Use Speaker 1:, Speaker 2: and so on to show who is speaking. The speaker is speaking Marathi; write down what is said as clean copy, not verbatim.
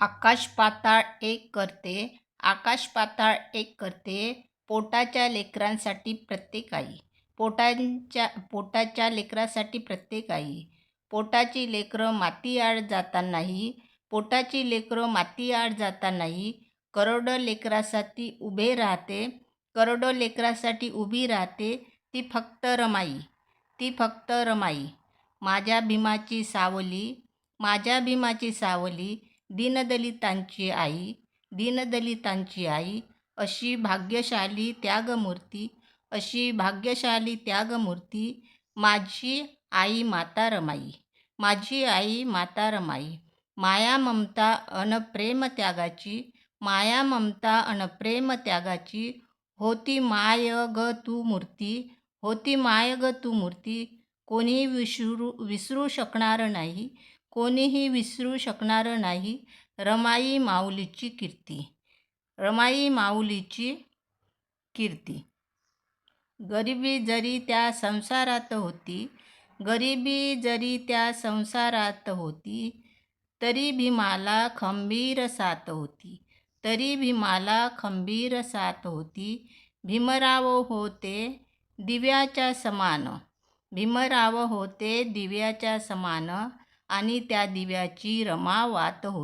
Speaker 1: आकाश पाताळ एक करते, आकाश पाताळ एक करते, पोटाच्या लेकरांसाठी प्रत्येक आई. पोटाच्या लेकरासाठी प्रत्येक आई. पोटाची लेकरं मातीआड जाता नाही, पोटाची लेकरं मातीआड जाता नाही. करोडो लेकरासाठी उभे राहते, करोडो लेकरासाठी उभी राहते. ती फक्त रमाई, ती फक्त रमाई. माझ्या भीमाची सावली, माझ्या भीमाची सावली. दीनदलितांची आई, दीनदलितांची आई. अशी भाग्यशाली त्यागमूर्ती, अशी भाग्यशाली त्यागमूर्ती. माझी आई माता रमाई, माझी आई माता रमाई. माया ममता अन प्रेम त्यागाची, माया ममता अन प्रेम त्यागाची. होती माय ग तू मूर्ती, होती माय ग तू मूर्ती. कोणी विसरू शकणार नाही, कोणीही विसरू शकणार नाही. रमाई माऊलीची कीर्ती, रमाई माऊलीची कीर्ती. गरिबी जरी त्या संसारात होती, गरिबी जरी त्या संसारात होती, तरी भीमाला खंबीर साथ होती, तरी भीमाला खंबीर साथ होती. भीमराव होते दिव्याच्या समान, भीमराव होते दिव्याच्या समान. आणि त्या दिव्याची रमा वात होती.